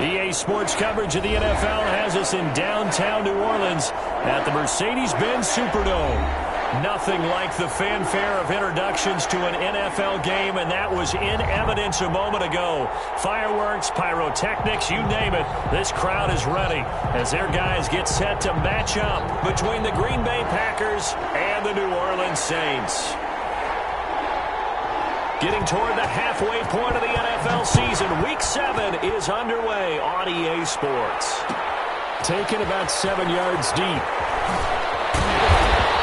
EA Sports coverage of the NFL has us in downtown New Orleans at the Mercedes-Benz Superdome. Nothing like the fanfare of introductions to an NFL game, and that was in evidence a moment ago. Fireworks, pyrotechnics, you name it. This crowd is ready as their guys get set to match up between the Green Bay Packers and the New Orleans Saints. Getting toward the halfway point of the NFL season, Week 7 is underway on EA Sports. Taken about 7 yards deep.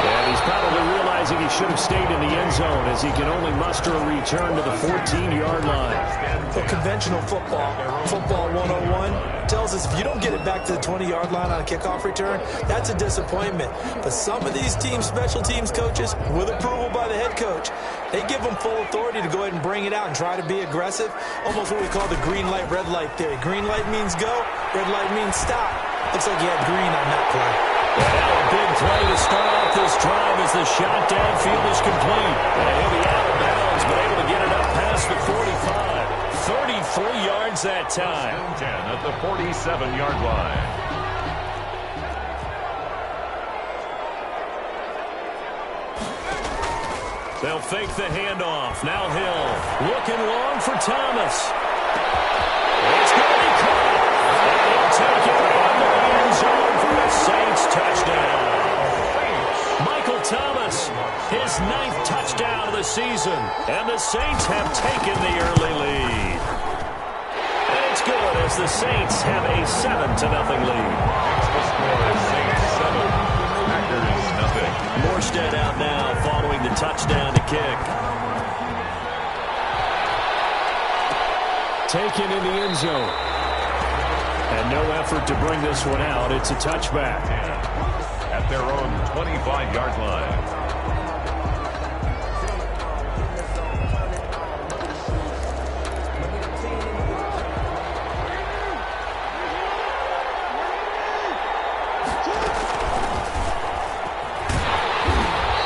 And he's probably realizing he should have stayed in the end zone as he can only muster a return to the 14-yard line. For conventional football 101 tells us if you don't get it back to the 20-yard line on a kickoff return, that's a disappointment. But some of these teams, special teams coaches, with approval by the head coach, they give them full authority to go ahead and bring it out and try to be aggressive. Almost what we call the green light, red light theory. Green light means go, red light means stop. Looks like he had green on that play. And now a big play to start off this drive as the shot downfield is complete. And he'll be out of bounds, but able to get it up past the 45. 33 yards that time. 10 at the 47-yard line. They'll fake the handoff. Now Hill looking long for Thomas. It's going to be caught. And he'll take it into the end zone for the Saints touchdown. Michael Thomas, his 9th touchdown of the season. And the Saints have taken the early lead. And it's good as the Saints have a 7-0 lead. The score is Saints 7, Packers nothing. Morstead out now following the touchdown to kick. Taken in the end zone. And no effort to bring this one out. It's a touchback. At their own 25-yard line.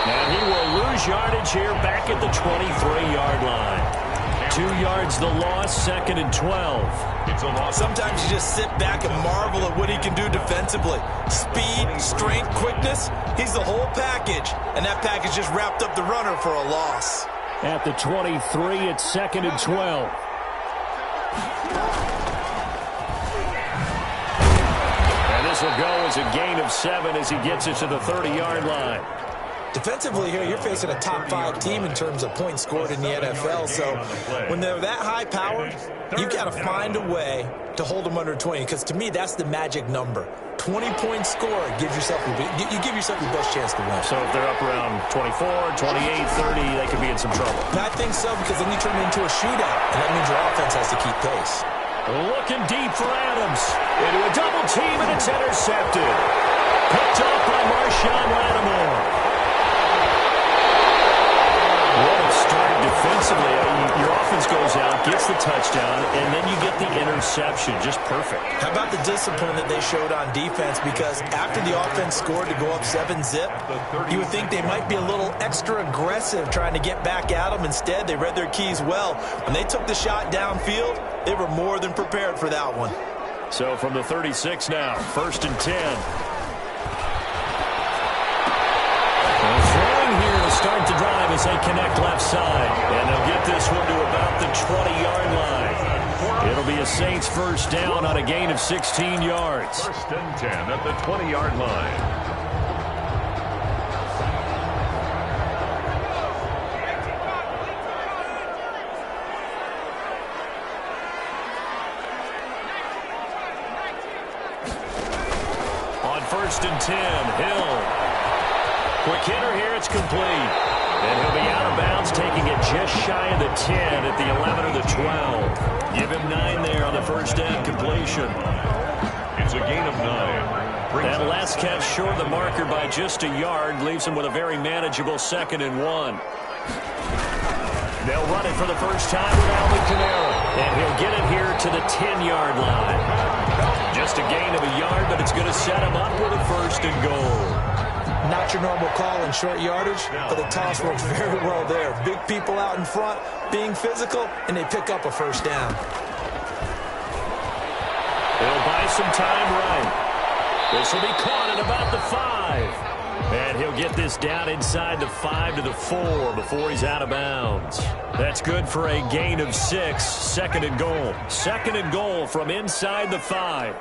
And he will lose yardage here back at the 23-yard line. 2 yards the loss, 2nd and 12. It's a loss. Sometimes you just sit back and marvel at what he can do defensively. Speed, strength, quickness, he's the whole package. And that package just wrapped up the runner for a loss. At the 23, it's 2nd and 12. And this will go as a gain of 7 as he gets it to the 30-yard line. Defensively here, you're facing a top-5 team in terms of points scored in the NFL. So when they're that high-powered, you got to find a way to hold them under 20. Because to me, that's the magic number. 20-point score gives yourself you give yourself your best chance to win. So if they're up around 24, 28, 30, they could be in some trouble. And I think so, because then you turn it into a shootout, and that means your offense has to keep pace. Looking deep for Adams. Into a double team, and it's intercepted. Picked up by Marshawn Lattimore. What a start defensively. Your offense goes out, gets the touchdown, and then you get the interception. Just perfect. How about the discipline that they showed on defense? Because after the offense scored to go up 7-zip, you would think they might be a little extra aggressive trying to get back at them. Instead, they read their keys well. When they took the shot downfield, they were more than prepared for that one. So from the 36 now, 1st and 10. Here to start the drive as they connect left side. And they'll get this one to about the 20-yard line. It'll be a Saints first down on a gain of 16 yards. 1st and 10 at the 20-yard line. On 1st and 10, Hill. Quick hitter here, it's complete. And he'll be out of bounds, taking it just shy of the 10 at the 11 or the 12. Give him 9 there on the first down completion. It's a gain of 9. That last catch short of the marker by just a yard leaves him with a very manageable 2nd and 1. They'll run it for the first time with Alvin Kamara. And he'll get it here to the 10-yard line. Just a gain of a yard, but it's going to set him up with a 1st and goal. Not your normal call in short yardage, but the toss works very well there. Big people out in front, being physical, and they pick up a first down. He'll buy some time right. This will be caught at about the 5. And he'll get this down inside the 5 to the 4 before he's out of bounds. That's good for a gain of 6. Second and goal. Second and goal from inside the 5.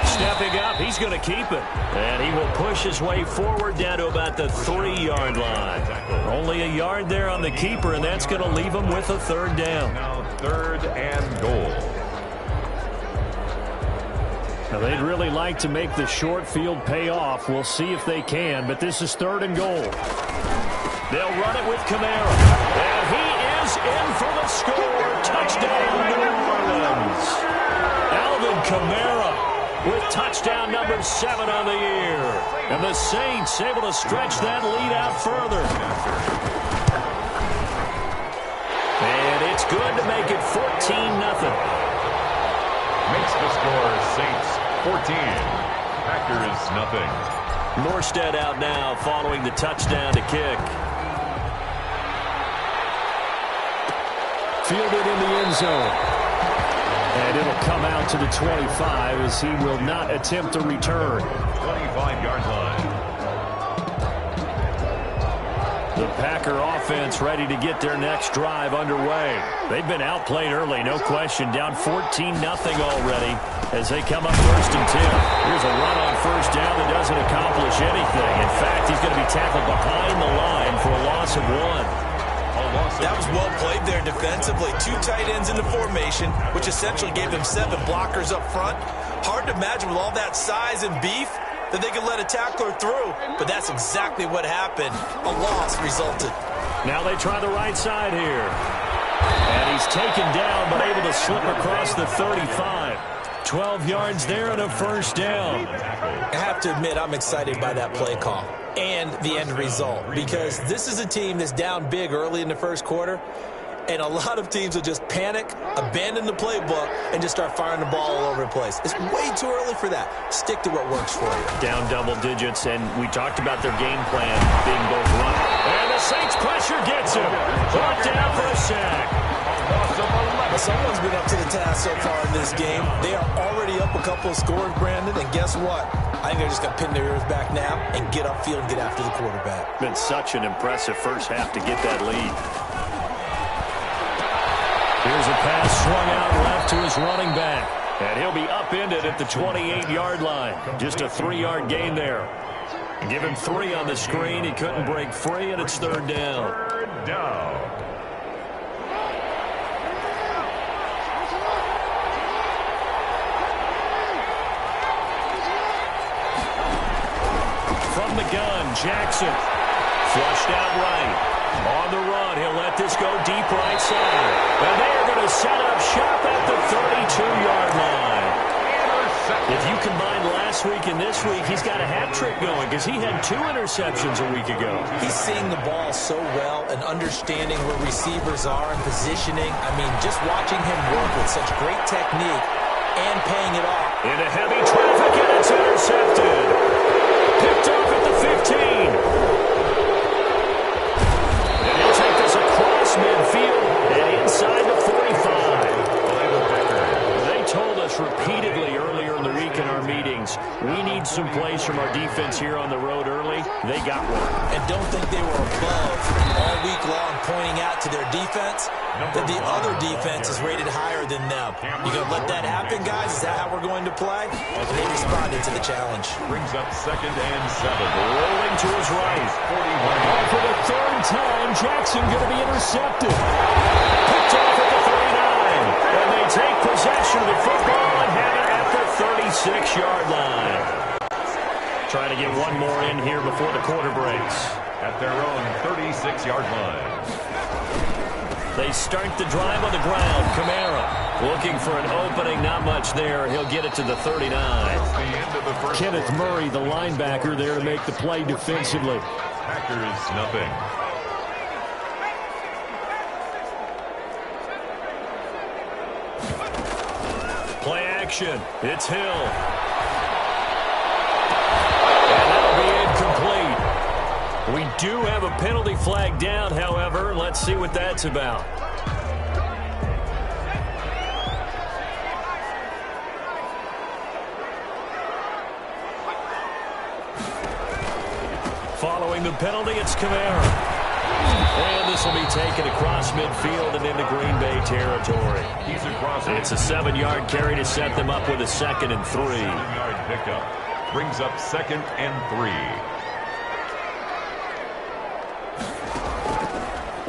Stepping up, he's going to keep it. And he will push his way forward down to about the 3-yard line. Only a yard there on the keeper, and that's going to leave him with a third down. Now third and goal. Now they'd really like to make the short field pay off. We'll see if they can, but this is third and goal. They'll run it with Kamara. And he is in for the score. Touchdown, New Orleans. Alvin Kamara with touchdown number 7 on the year. And the Saints able to stretch that lead out further. And it's good to make it 14-0. Makes the score Saints 14. Packers nothing. Morstead out now following the touchdown to kick. Fielded in the end zone. And it'll come out to the 25 as he will not attempt a return. 25-yard line. The Packer offense ready to get their next drive underway. They've been outplayed early, no question. Down 14-0 already as they come up first and 10. Here's a run on first down that doesn't accomplish anything. In fact, he's going to be tackled behind the line for a loss of 1. That was well played there defensively. 2 tight ends in the formation, which essentially gave them 7 blockers up front. Hard to imagine with all that size and beef that they could let a tackler through, but that's exactly what happened. A loss resulted. Now they try the right side here. And he's taken down, but able to slip across the 35. 12 yards there and a first down. I have to admit, I'm excited by that play call and the end result, because this is a team that's down big early in the first quarter, and a lot of teams will just panic, abandon the playbook, and just start firing the ball all over the place. It's way too early for that. Stick to what works for you. Down double digits, and we talked about their game plan being both run. And the Saints pressure gets him. Brought down for a sack. Well, someone's been up to the task so far in this game. They are already up a couple of scores, Brandon, and guess what? I think they're just going to pin their ears back now and get upfield and get after the quarterback. Been such an impressive first half to get that lead. Here's a pass swung out left to his running back. And he'll be upended at the 28-yard line. Just a 3-yard gain there. Give him 3 on the screen. He couldn't break free, and it's third down. Third down. From the gun, Jackson. Flushed out right. On the run, he'll let this go deep right side. And they are going to set up shop at the 32-yard line. If you combine last week and this week, he's got a hat trick going because he had 2 interceptions a week ago. He's seeing the ball so well and understanding where receivers are and positioning. I mean, just watching him work with such great technique and paying it off. Into heavy traffic, and it's intercepted. Picked off at the 15. And he'll take this across midfield and inside the 45. They told us repeatedly earlier in the week in our meetings, we need some plays from our defense here on the road early. They got one. And don't think they were above all week long pointing out to their defense that the other defense is rated higher than them. You going to let that happen, guys? Is that how we're going to play? And they responded to the challenge. Brings up 2nd and 7. Rolling to his right. 41. For the 3rd time, Jackson going to be intercepted. Picked off at the 39. And they take possession of the football and have it at the 36-yard line. Trying to get one more in here before the quarter breaks. At their own 36-yard line. They start the drive on the ground. Kamara looking for an opening. Not much there. He'll get it to the 39. The end of the first Kenneth quarter. Murray, the linebacker, there to make the play defensively. Packers nothing. Play action. It's Hill. And that'll be incomplete. We do have a penalty flag down, however. Let's see what that's about. Following the penalty, it's Kamara. And this will be taken across midfield and into Green Bay territory. He's across. It's a 7-yard carry to set them up with a 2nd and 3. 7-yard pickup. Brings up 2nd and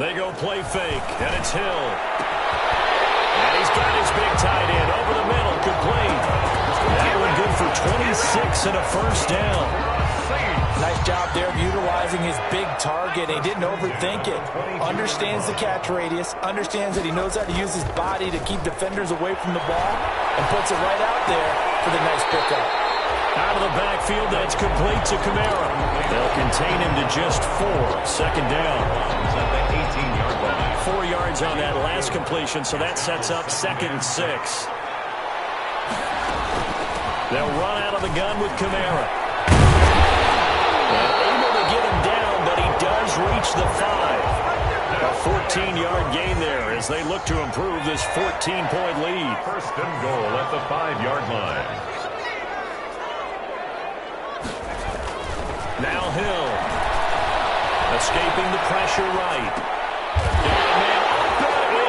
3. They go play fake, and it's Hill. And he's got his big tight end over the middle, complete. That one good for 26 and a first down. Nice job there of utilizing his big target. He didn't overthink it. Understands the catch radius. Understands that he knows how to use his body to keep defenders away from the ball. And puts it right out there for the nice pickup. Out of the backfield, that's complete to Kamara. They'll contain him to just 4. 2nd down. He's at the 18-yard line. 4 yards on that last completion, so that sets up 2nd and 6. They'll run out of the gun with Kamara. Able to get him down, but he does reach the 5. A 14-yard gain there as they look to improve this 14-point lead. 1st and goal at the 5-yard line. Now Hill. Escaping the pressure right.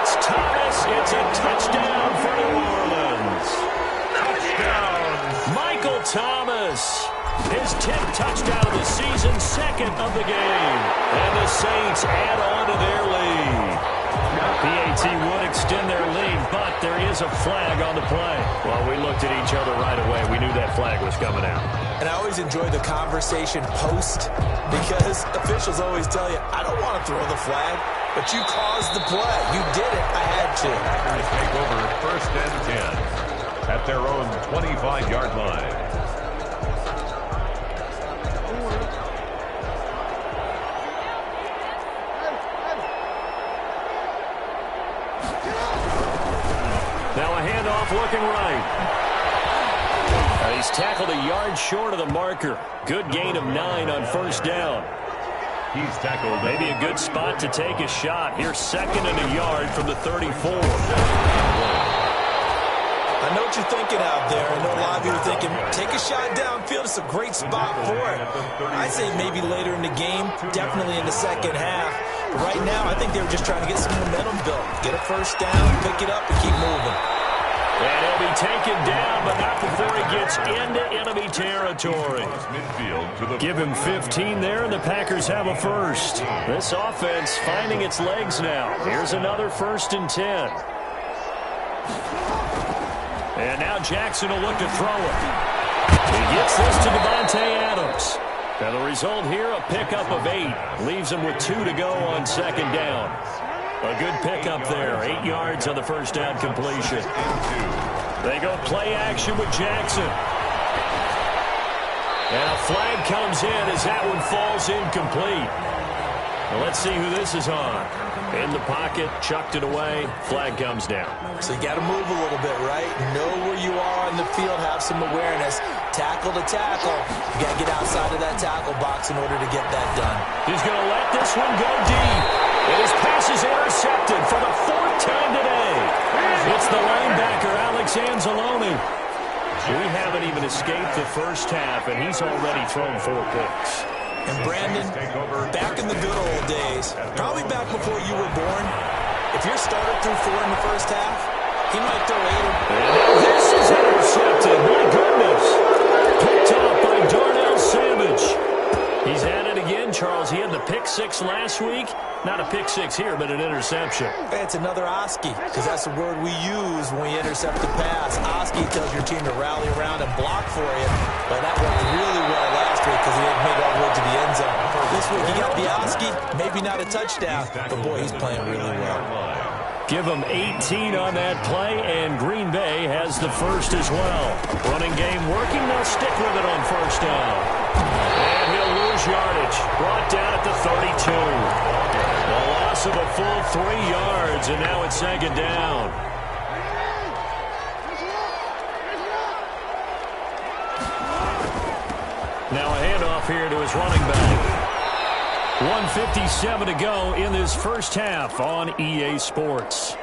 It's Thomas. It's a touchdown for New Orleans. Touchdown. Michael Thomas. His 10th touchdown of the season, 2nd of the game. And the Saints add on to their lead. PAT would extend their lead, but there is a flag on the play. Well, we looked at each other right away. We knew that flag was coming out. And I always enjoy the conversation post because officials always tell you, I don't want to throw the flag, but you caused the play. You did it. I had to. They take over 1st and 10 at their own 25-yard line. Now a handoff looking right. He's tackled a yard short of the marker. Good gain of 9 on 1st down. He's tackled. Maybe a good spot to take a shot. Here's 2nd and a yard from the 34. I know what you're thinking out there. I know a lot of you are thinking, take a shot downfield. It's a great spot for it. I say maybe later in the game, definitely in the 2nd half. But right now, I think they were just trying to get some momentum built. Get a 1st down, pick it up, and keep moving. And he'll be taken down, but not before he gets into enemy territory. Give him 15 there, and the Packers have a first. This offense finding its legs now. Here's another 1st and 10. And now Jackson will look to throw it. He gets this to Davante Adams. And the result here, a pickup of 8. Leaves him with 2 to go on 2nd down. A good pickup there. 8 yards on the 1st down completion. They go play action with Jackson. And a flag comes in as that one falls incomplete. Well, let's see who this is on. In the pocket, chucked it away. Flag comes down. So you got to move a little bit, right? Know where you are in the field, have some awareness. Tackle to tackle. You got to get outside of that tackle box in order to get that done. He's going to let this one go deep. And his pass is intercepted for the 4th time today. It's the linebacker, Alex Anzalone. We haven't even escaped the 1st half, and he's already thrown 4 picks. And Brandon, back in the good old days, probably back before you were born, if your starter threw 4 in the 1st half, he might throw 8. And this is intercepted. My goodness. Picked up by Darnell Savage. He's at it again, Charles. He had the pick 6 last week. Not a pick 6 here, but an interception. It's another Oski, because that's the word we use when we intercept the pass. Oski tells your team to rally around and block for you. But that worked really well last week because he didn't make all the way to the end zone. This week he got the Oski, maybe not a touchdown, but boy, he's playing really well. Give him 18 on that play, and Green Bay has the first as well. Running game working. They'll stick with it on 1st down. And he'll lose yardage. Brought down at the 32. A loss of a full 3 yards, and now it's 2nd down. Now a handoff here to his running back. 1:57 to go in this 1st half on EA Sports.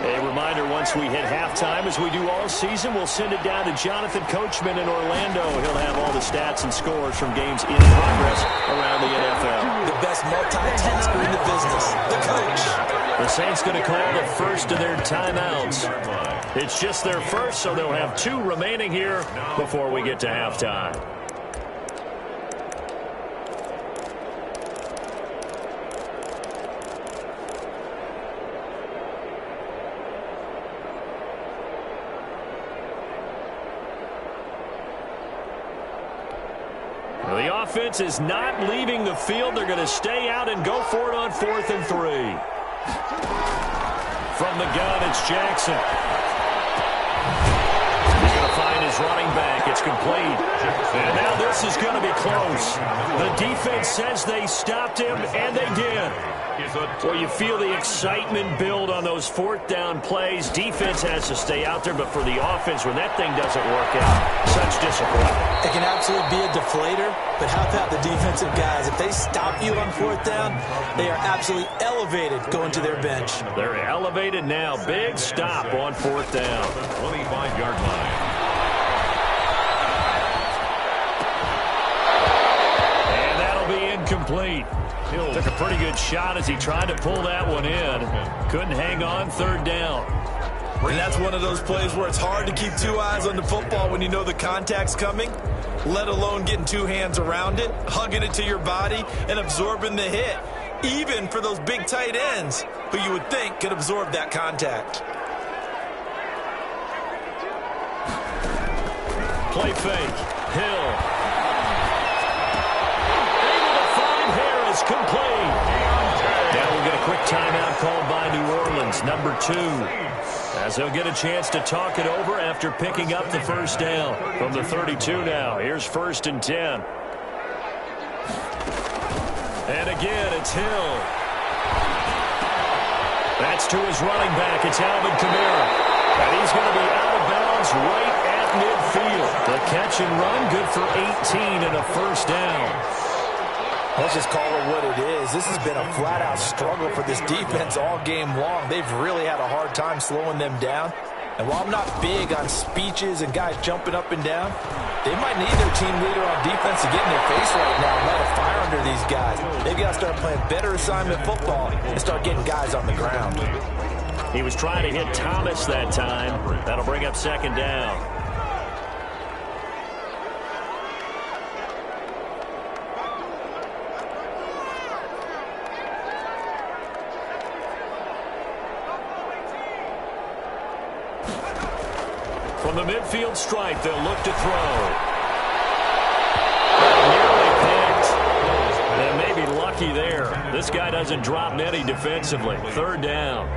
A reminder reminder once we hit halftime, as we do all season, we'll send it down to Jonathan Coachman in Orlando. He'll have all the stats and scores from games in progress around the NFL. The best multitasker in the business, the coach. The Saints going to call the first of their timeouts. It's just their first, so they'll have 2 remaining here before we get to halftime. The offense is not leaving the field. They're going to stay out and go for it on 4th and 3. From the gun, it's Jackson. He's going to find his running back. It's complete. And now this is going to be close. The defense says they stopped him, and they did. Well, you feel the excitement build on those 4th down plays. Defense has to stay out there, but for the offense, when that thing doesn't work out, such disappointment. It can absolutely be a deflator, but how about the defensive guys? If they stop you on 4th down, they are absolutely elevated going to their bench. They're elevated now. Big stop on 4th down. 25-yard line. And that'll be incomplete. Took a pretty good shot as he tried to pull that one in. Couldn't hang on, 3rd down. And that's one of those plays where it's hard to keep 2 eyes on the football when you know the contact's coming, let alone getting 2 hands around it, hugging it to your body, and absorbing the hit, even for those big tight ends who you would think could absorb that contact. Play fake. Hill. Is complete. Now we'll get a quick timeout called by New Orleans, number 2, as they'll get a chance to talk it over after picking up the first down from the 32 now. Here's 1st and 10. And again, it's Hill. That's to his running back. It's Alvin Kamara. And he's going to be out of bounds right at midfield. The catch and run, good for 18 and a 1st down. Let's just call it what it is. This has been a flat-out struggle for this defense all game long. They've really had a hard time slowing them down. And while I'm not big on speeches and guys jumping up and down, they might need their team leader on defense to get in their face right now and light a fire under these guys. They've got to start playing better assignment football and start getting guys on the ground. He was trying to hit Thomas that time. That'll bring up 2nd down. From the midfield stripe, they'll look to throw. Nearly picked. And maybe lucky there. This guy doesn't drop many defensively. 3rd down.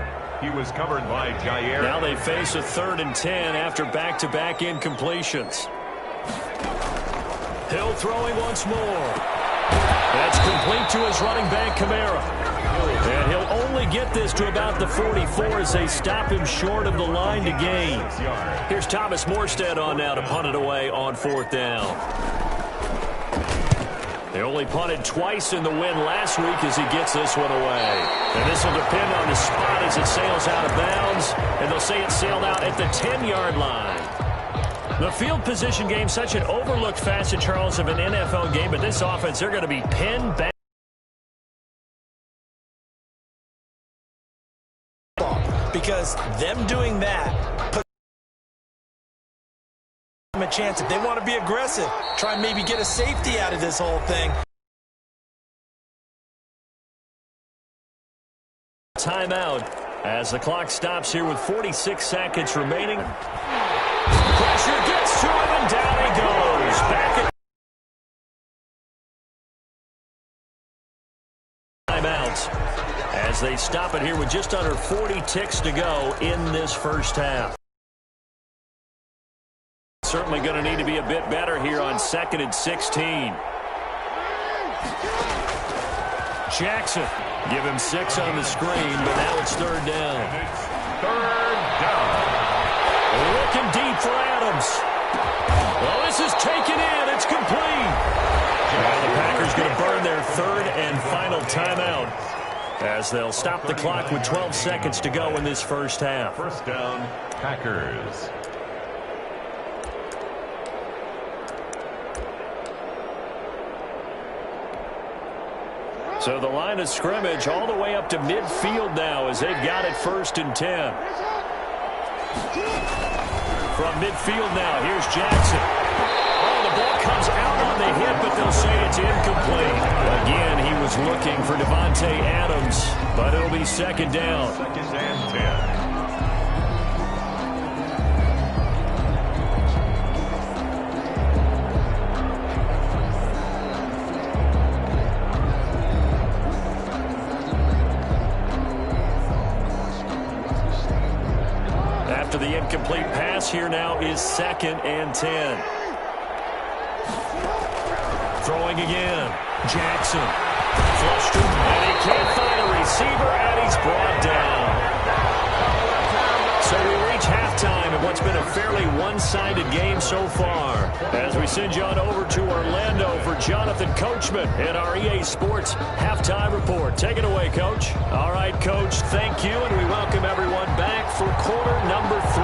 He was covered by Jair. Now they face a 3rd and 10 after back-to-back incompletions. Hill throwing once more. That's complete to his running back, Kamara. And he'll only get this to about the 44 as they stop him short of the line to gain. Here's Thomas Morstead on now to punt it away on 4th down. They only punted twice in the win last week as he gets this one away. And this will depend on the spot as it sails out of bounds. And they'll say it sailed out at the 10-yard line. The field position game, such an overlooked facet, Charles, of an NFL game. But this offense, they're going to be pinned back. Because them doing that puts them a chance. If they want to be aggressive, try and maybe get a safety out of this whole thing. Timeout as the clock stops here with 46 seconds remaining. Pressure gets to him and down he goes. Back at timeout as they stop it here with just under 40 ticks to go in this first half. Certainly going to need to be a bit better here on 2nd and 16. Jackson, give him 6 on the screen, but now it's 3rd down. 3rd down. Looking deep for Adams. Well, this is taken in. It's complete. Now the Packers going to burn their 3rd and final timeout as they'll stop the clock with 12 seconds to go in this first half. First down, Packers. So the line of scrimmage all the way up to midfield now as they've got it 1st and 10. From midfield now, here's Jackson. Oh, the ball comes out on the hit, but they'll say it's incomplete. Again, he was looking for Devontae Adams, but it'll be 2nd down. 2nd and 10. The incomplete pass here now is 2nd and 10. Throwing again. Jackson. Flushed him, and he can't find a receiver, and he's brought down. So we reach halftime in what's been a fairly one-sided game so far. As we send you on over to Orlando for Jonathan Coachman in our EA Sports Halftime Report. Take it away, Coach. All right, Coach, thank you, and we welcome everyone back for quarter number 3.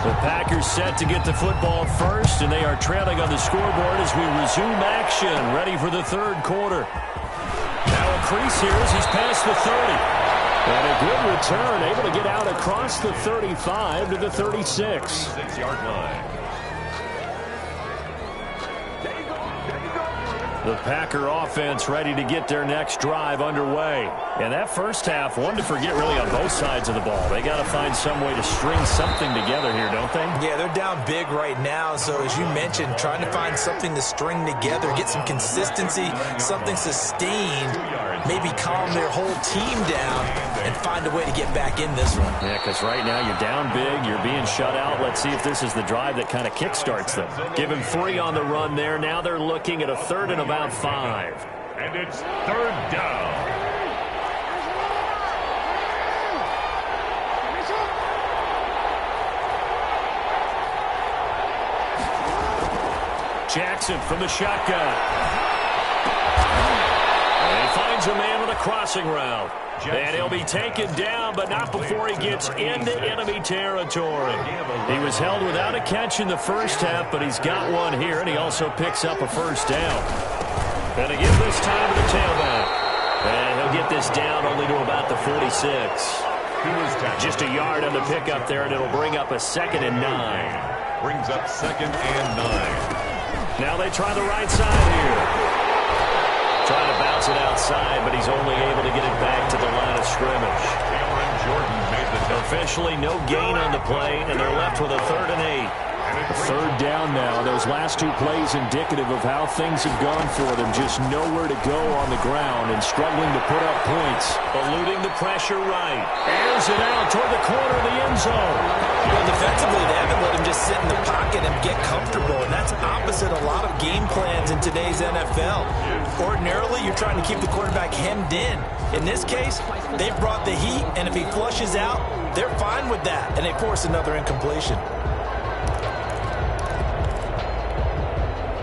The Packers set to get the football first, and they are trailing on the scoreboard as we resume action, ready for the 3rd quarter. Now a crease here as he's past the 30. And a good return, able to get out across the 35 to the 36. 6-yard line. The Packer offense ready to get their next drive underway. And that first half, one to forget really on both sides of the ball. They got to find some way to string something together here, don't they? Yeah, they're down big right now. So as you mentioned, trying to find something to string together, get some consistency, something sustained, maybe calm their whole team down and find a way to get back in this one. Yeah, because right now you're down big, you're being shut out. Let's see if this is the drive that kind of kickstarts them. Give him 3 on the run there. Now they're looking at a 3rd and about 5. And it's 3rd down. Jackson from the shotgun. And he finds a man with a crossing route. And he'll be taken down, but not before he gets into enemy territory. He was held without a catch in the first half, but he's got one here, and he also picks up a 1st down. And again this time to the tailback. And he'll get this down only to about the 46. Just a yard on the pickup there, and it'll bring up a 2nd and 9. Brings up 2nd and 9. Now they try the right side here. Trying to bounce it outside, but he's only able to get it back to the line of scrimmage. Cameron Jordan made the touch. Officially no gain on the play, and they're left with a 3rd and 8. A 3rd down now. Those last 2 plays indicative of how things have gone for them. Just nowhere to go on the ground and struggling to put up points. Eluding the pressure right. Airs it out toward the corner of the end zone. Well, defensively, they haven't let him just sit in the pocket and get comfortable, and that's opposite a lot of game plans in today's NFL. Ordinarily, you're trying to keep the quarterback hemmed in. In this case, they've brought the heat, and if he flushes out, they're fine with that, and they force another incompletion.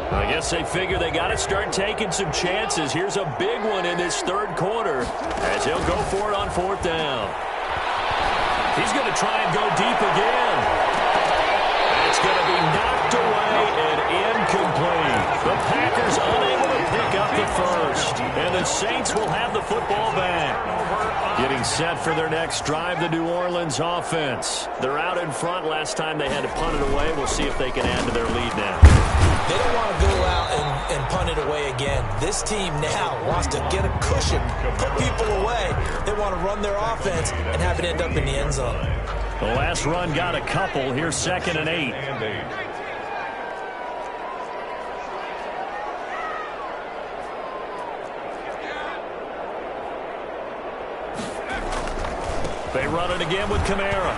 I guess they figure they got to start taking some chances. Here's a big one in this 3rd quarter as he'll go for it on 4th down. He's going to try and go deep again. It's going to be knocked away and incomplete. The Packers unable to pick up the 1st. And the Saints will have the football back. Getting set for their next drive, the New Orleans offense. They're out in front. Last time they had to punt it away. We'll see if they can add to their lead now. They don't want to go out and punt it away again. This team now wants to get a cushion, put people away. They want to run their Offense and have it end up in the end zone. The last run got a couple. Here's 2nd and 8. They run it again with Kamara.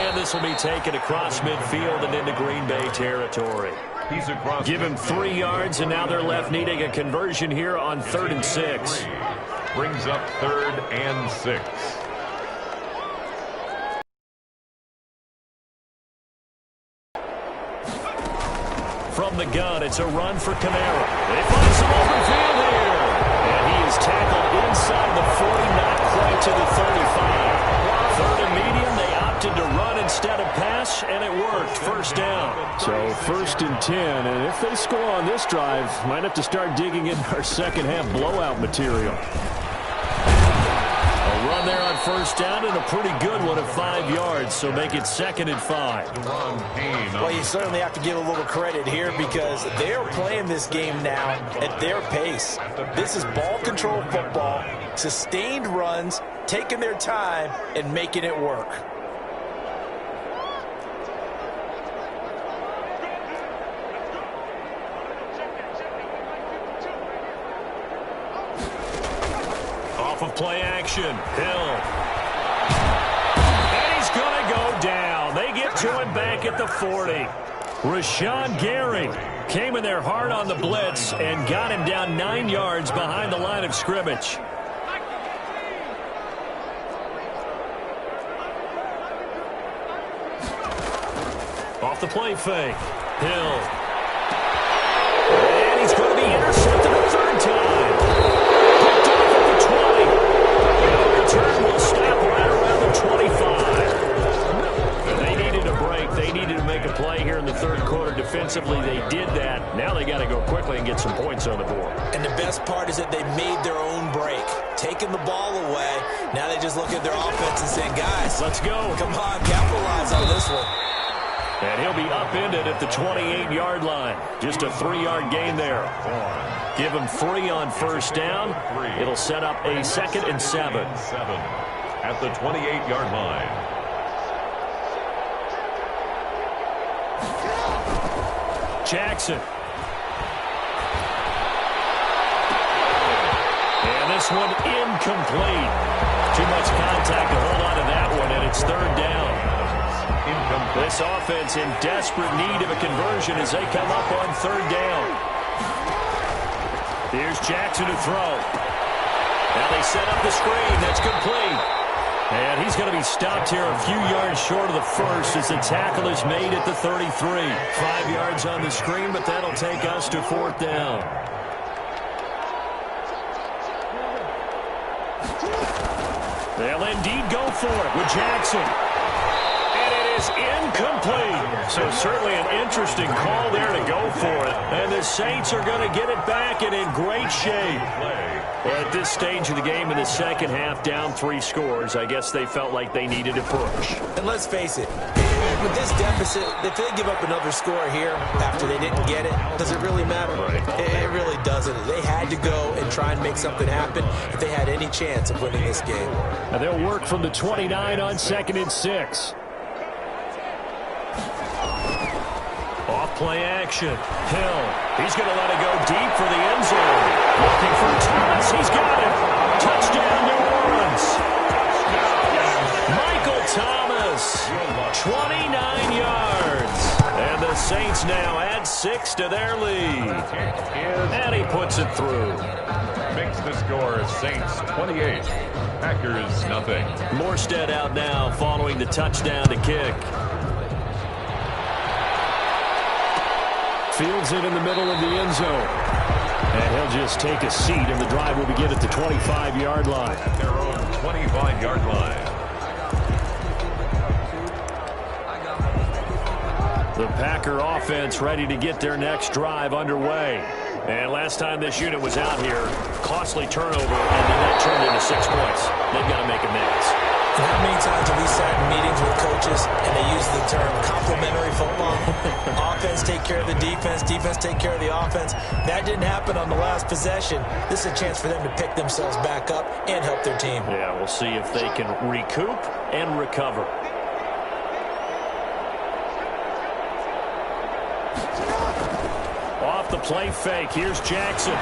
And this will be taken across midfield and into Green Bay territory. He's across. Give him 3 yards, and now they're left needing a conversion here on 3rd and 6. Brings up 3rd and 6. from the gun. It's a run for Kamara. They find some open field here. And he is tackled inside the 40, not quite to the 35. Third and medium, they opted to run instead of pass, and it worked. First down. So 1st and 10, and if they score on this drive, might have to start digging in our second half blowout material. A run there on first down and a pretty good one at 5 yards, so make it 2nd and 5. Well, you certainly have to give a little credit here because they're playing this game now at their pace. This is ball control football, sustained runs, taking their time and making it work. Off of play action, Hill. And he's going to go down. They get to him back at the 40. Rashawn Gary came in there hard on the blitz and got him down 9 yards behind the line of scrimmage. Off the play fake, Hill. And he's going to be intercepted a third time. Picked off at the 20. And the return will stop right around the 25. They needed a break. They needed to make a play here in the third quarter. Defensively, they did that. Now they got to go quickly and get some points on the board. And the best part is that they made their own break. Taking the ball away. Now they just look at their offense and say, guys, let's go. Come on, capitalize on this one. And he'll be upended at the 28-yard line. Just a 3-yard gain there. Give him 3 on first down. It'll set up a 2nd and 7. At the 28-yard line. Jackson. And this one incomplete. Too much contact to hold on to that one, and it's 3rd down. This offense in desperate need of a conversion as they come up on 3rd down. Here's Jackson to throw. Now they set up the screen. That's complete. And he's going to be stopped here a few yards short of the first as the tackle is made at the 33. 5 yards on the screen, but that'll take us to 4th down. They'll indeed go for it with Jackson. Is incomplete. So certainly an interesting call there to go for it. And the Saints are going to get it back and in great shape. At this stage of the game in the second half, down 3 scores, I guess they felt like they needed a push. And let's face it, with this deficit, if they give up another score here after they didn't get it, does it really matter? Right. It really doesn't. They had to go and try and make something happen if they had any chance of winning this game. And they'll work from the 29 on 2nd and 6. Off play action. Hill. He's going to let it go deep for the end zone. Looking for Thomas. He's got it. Touchdown, New Orleans. Michael Thomas. 29 yards. And the Saints now add 6 to their lead. And he puts it through. Makes the score Saints 28. Packers nothing. Morstead out now following the touchdown to kick. Fields it in the middle of the end zone. And he'll just take a seat, and the drive will begin at the 25-yard line. At their own 25-yard line. The Packer offense ready to get their next drive underway. And last time this unit was out here, costly turnover, and then that turned into 6 points. They've got to make amends. And how many times have we sat in meetings with coaches and they use the term complementary football? Offense take care of the defense, defense take care of the offense. That didn't happen on the last possession. This is a chance for them to pick themselves back up and help their team. Yeah, we'll see if they can recoup and recover. Off the play fake, here's Jackson.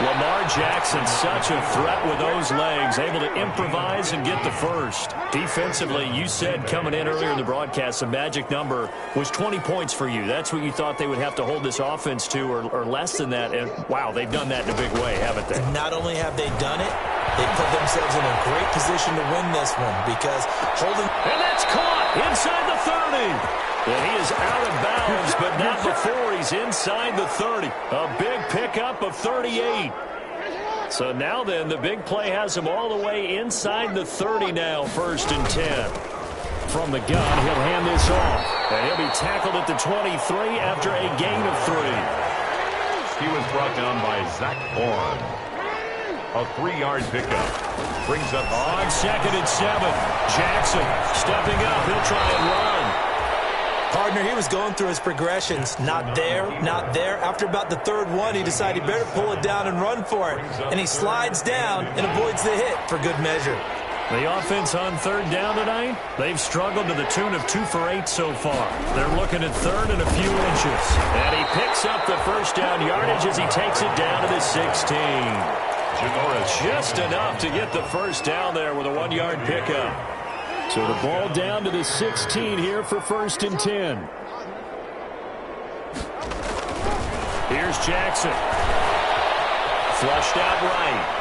Lamar Jackson, such a threat with those legs, able to improvise and get the first. Defensively, you said coming in earlier in the broadcast, the magic number was 20 points for you. That's what you thought they would have to hold this offense to, or less than that. And wow, they've done that in a big way, haven't they? Not only have they done it, They put themselves in a great position to win this one because holding... And that's caught inside the 30. And he is out of bounds, but not before he's inside the 30. A big pickup of 38. So now then, the big play has him all the way inside the 30 now, 1st and 10. From the gun, he'll hand this off. And he'll be tackled at the 23 after a gain of 3. He was brought down by Zach Horn. A 3-yard pickup. Brings up on 2nd and 7. Jackson stepping up. He'll try and run. Partner, he was going through his progressions. Not there, not there. After about the 3rd one, he decided he better pull it down and run for it. And he slides down and avoids the hit for good measure. The offense on 3rd down tonight, they've struggled to the tune of 2 for 8 so far. They're looking at 3rd and a few inches. And he picks up the 1st down yardage as he takes it down to the 16. Just enough to get the 1st down there with a 1-yard pickup. So the ball down to the 16 here for 1st and 10. Here's Jackson. Flushed out right.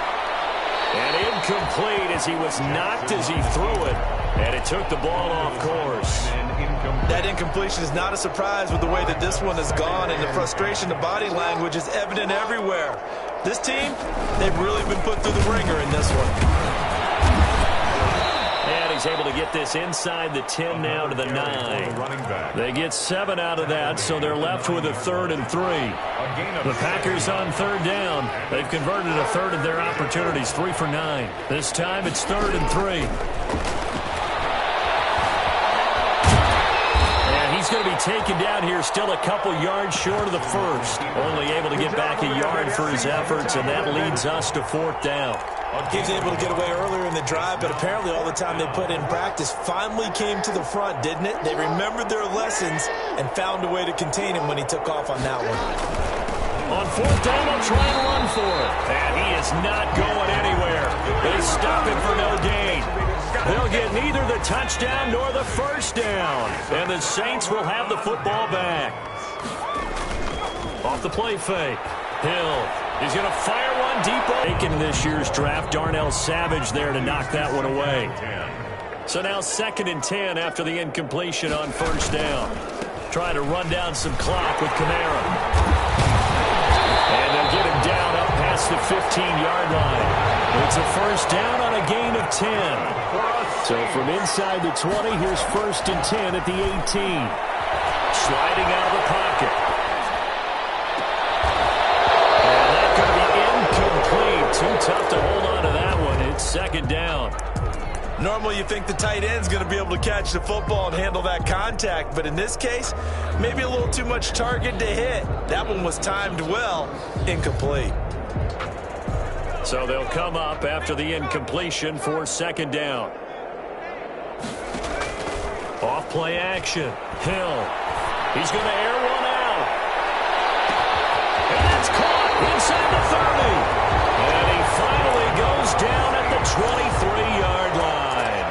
And incomplete as he was knocked as he threw it. And it took the ball off course. That incompletion is not a surprise with the way that this one has gone, and the frustration, the body language is evident everywhere. This team, they've really been put through the ringer in this one. And he's able to get this inside the 10 now to the 9. They get 7 out of that, so they're left with a 3rd and 3. The Packers on 3rd down. They've converted a 3rd of their opportunities, 3 for 9. This time it's 3rd and 3. He's going to be taken down here, still a couple yards short of the 1st. Only able to get back a yard for his efforts, and that leads us to 4th down. He was able to get away earlier in the drive, but apparently all the time they put in practice finally came to the front, didn't it? They remembered their lessons and found a way to contain him when he took off on that one. On 4th down, they'll try and run for it. And he is not going anywhere. They stop him for no gain. They'll get neither the touchdown nor the 1st down. And the Saints will have the football back. Off the play fake. Hill. He's going to fire one deep. Taken this year's draft, Darnell Savage there to knock that one away. So now 2nd and 10 after the incompletion on 1st down. Trying to run down some clock with Kamara. And they'll get him down up past the 15-yard line. It's a 1st down on a gain of 10. So from inside the 20, here's 1st and 10 at the 18. Sliding out of the pocket. And that's going to be incomplete. Too tough to hold on to that one. It's 2nd down. Normally you think the tight end's going to be able to catch the football and handle that contact, but in this case, maybe a little too much target to hit. That one was timed well. Incomplete. So they'll come up after the incompletion for 2nd down. Off play action. Hill. He's going to air one out. And that's caught inside the 30. And he finally goes down at the 23-yard line.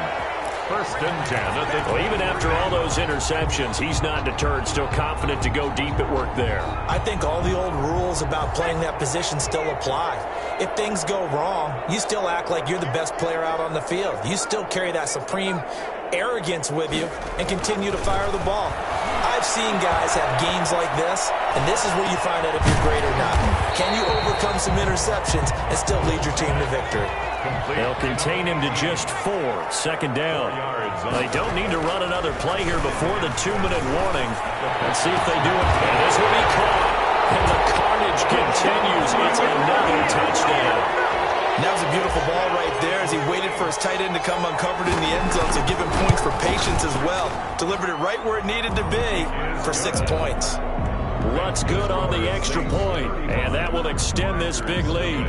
1st and 10. Well, even after all those interceptions, he's not deterred, still confident to go deep at work there. I think all the old rules about playing that position still apply. If things go wrong, you still act like you're the best player out on the field. You still carry that supreme arrogance with you and continue to fire the ball. I've seen guys have games like this, and this is where you find out if you're great or not. Can you overcome some interceptions and still lead your team to victory? They'll contain him to just 4. 2nd down. They don't need to run another play here before the 2-minute warning. Let's see if they do it. And this will be caught. And the carnage continues. It's another touchdown. And that was a beautiful ball right there as he waited for his tight end to come uncovered in the end zone to give him points for patience as well. Delivered it right where it needed to be for 6 points. Lutt's good on the extra point, and that will extend this big lead.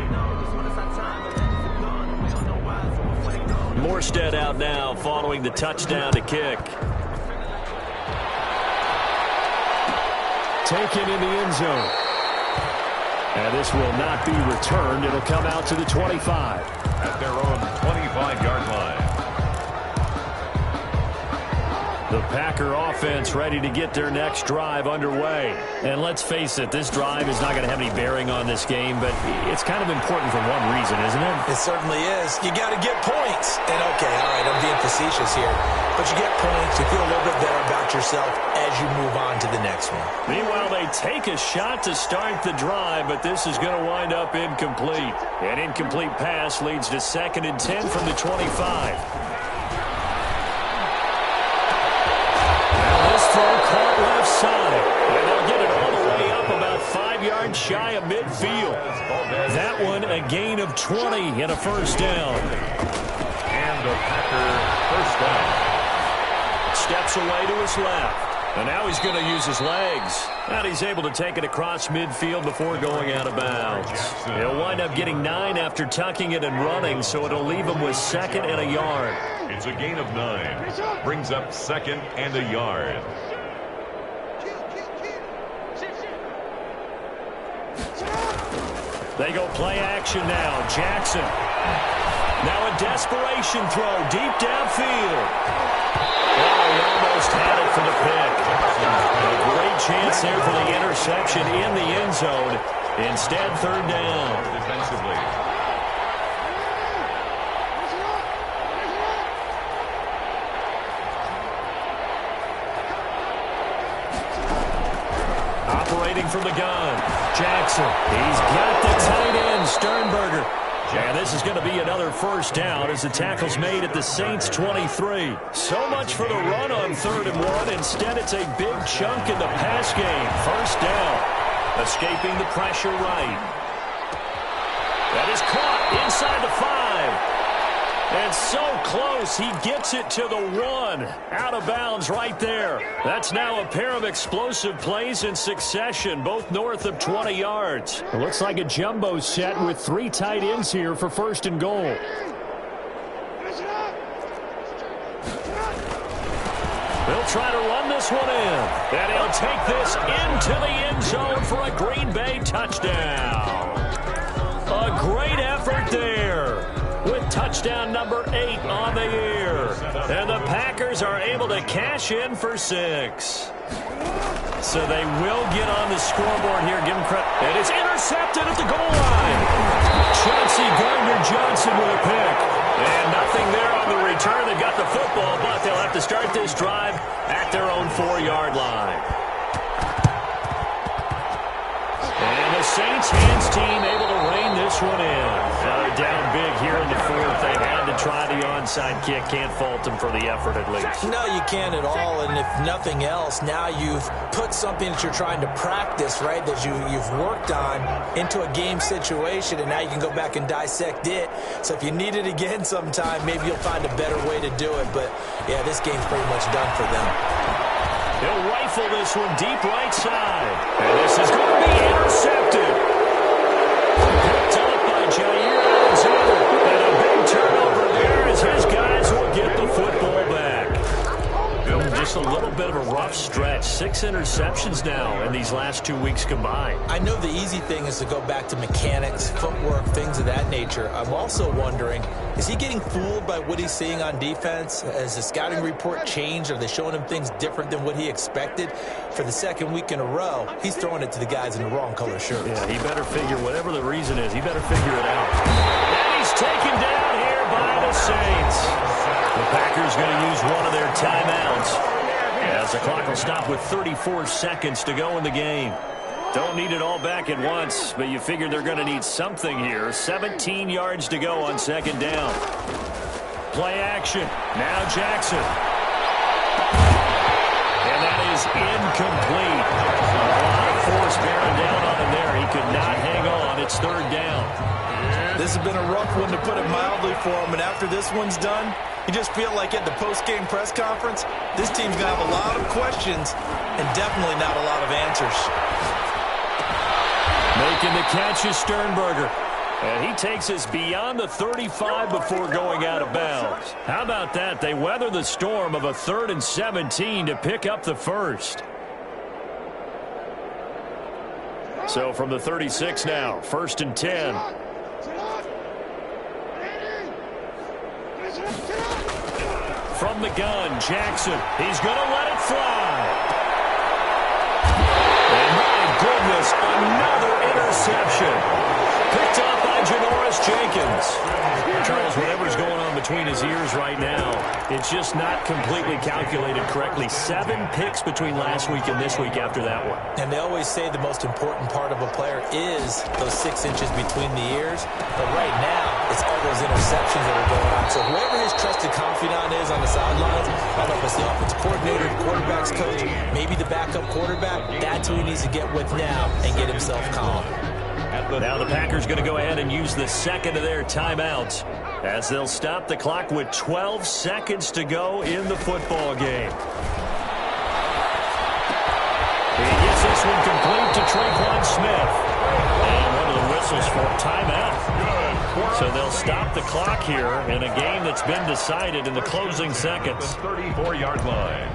Morstead out now following the touchdown to kick. Taken in the end zone. And this will not be returned. It'll come out to the 25. At their own 25-yard line. The Packer offense ready to get their next drive underway. And let's face it, this drive is not going to have any bearing on this game, but it's kind of important for one reason, isn't it? It certainly is. You got to get points. And okay, all right, I'm being facetious here. But you get points, you feel a little bit better about yourself as you move on to the next one. Meanwhile, they take a shot to start the drive, but this is going to wind up incomplete. An incomplete pass leads to 2nd and 10 from the 25. Throw caught left side. And they'll get it all the way up about 5 yards shy of midfield. That one a gain of 20 and a first down. And the Packer first down. Steps away to his left. And now he's going to use his legs. And he's able to take it across midfield before going out of bounds. He'll wind up getting 9 after tucking it and running, so it'll leave him with 2nd and a yard. It's a gain of 9. Brings up 2nd and a yard. They go play action now. Jackson. Now a desperation throw deep downfield. Oh, he almost had it for the pick. A great chance there for the interception in the end zone. Instead, 3rd down. Defensively. Operating from the gun. Jackson. He's got the tight end, Sternberger. And this is going to be another first down as the tackle's made at the Saints 23. So much for the run on 3rd and 1. Instead, it's a big chunk in the pass game. First down. Escaping the pressure right. That is caught inside the 5. And so close, he gets it to the 1. Out of bounds right there. That's now a pair of explosive plays in succession, both north of 20 yards. It looks like a jumbo set with 3 tight ends here for 1st and goal. They'll try to run this one in. And he'll take this into the end zone for a Green Bay touchdown. A great effort there, with touchdown number 8 on the year. And the Packers are able to cash in for 6. So they will get on the scoreboard here. Give them credit. And it's intercepted at the goal line. Chauncey Gardner-Johnson with a pick. And nothing there on the return. They've got the football, but they'll have to start this drive at their own 4-yard line. And the Saints hands team able to rein this one in. They're down big here in the 4th. They had to try the onside kick. Can't fault them for the effort at least. No, you can't at all. And if nothing else, now you've put something that you're trying to practice, right, that you've worked on into a game situation, and now you can go back and dissect it. So if you need it again sometime, maybe you'll find a better way to do it. But, yeah, this game's pretty much done for them. They'll rifle this one deep right side. And this is going to be intercepted. Picked up by Jair Alexander. And a big turnover there as his guys will get the football back. Just a little bit of a rough stretch. 6 interceptions now in these last 2 weeks combined. I know the easy thing is to go back to mechanics, footwork, things of that nature. I'm also wondering, is he getting fooled by what he's seeing on defense? Has the scouting report changed? Are they showing him things different than what he expected? For the 2nd week in a row, he's throwing it to the guys in the wrong color shirts. Yeah, he better figure, whatever the reason is, he better figure it out. And he's taken down here by the Saints. The Packers going to use one of their timeouts, as the clock will stop with 34 seconds to go in the game. Don't need it all back at once, but you figure they're going to need something here. 17 yards to go on 2nd down. Play action. Now Jackson. And that is incomplete. A lot of force bearing down on him there. He could not hang on. It's 3rd down. This has been a rough one, to put it mildly, for him. And after this one's done, you just feel like at the post-game press conference, this team's going to have a lot of questions and definitely not a lot of answers. Making the catch is Sternberger. And he takes us beyond the 35 before going out of bounds. How about that? They weather the storm of a 3rd and 17 to pick up the first. So from the 36 now, 1st and 10. From the gun, Jackson. He's going to let it fly. And my goodness, another interception. Picked up by Janoris Jenkins. Charles, whatever's going on between his ears right now, it's just not completely calculated correctly. 7 picks between last week and this week after that one. And they always say the most important part of a player is those 6 inches between the ears. But right now, it's all those interceptions that are going on. So whoever his trusted confidant is on the sidelines, I don't know if it's the offensive coordinator, the quarterback's coach, maybe the backup quarterback, that's who he needs to get with now and get himself calm. Now the Packers going to go ahead and use the second of their timeouts as they'll stop the clock with 12 seconds to go in the football game. He gets this one complete to Tre'Quan Smith. And one of the whistles for timeout. So they'll stop the clock here in a game that's been decided in the closing seconds. The 34-yard line.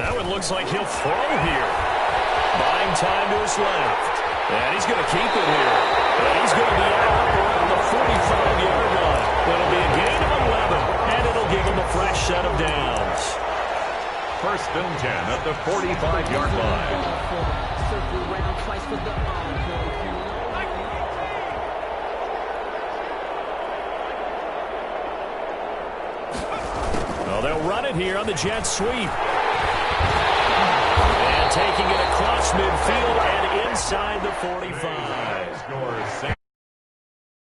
That one looks like he'll throw here. Buying time to his left. And he's going to keep it here. And he's going to be out around the 45-yard line. It'll be a gain of 11, and it'll give him a fresh set of downs. First and 10 at the 45-yard line. Well, they'll run it here on the jet sweep. And taking it across midfield and inside the 45.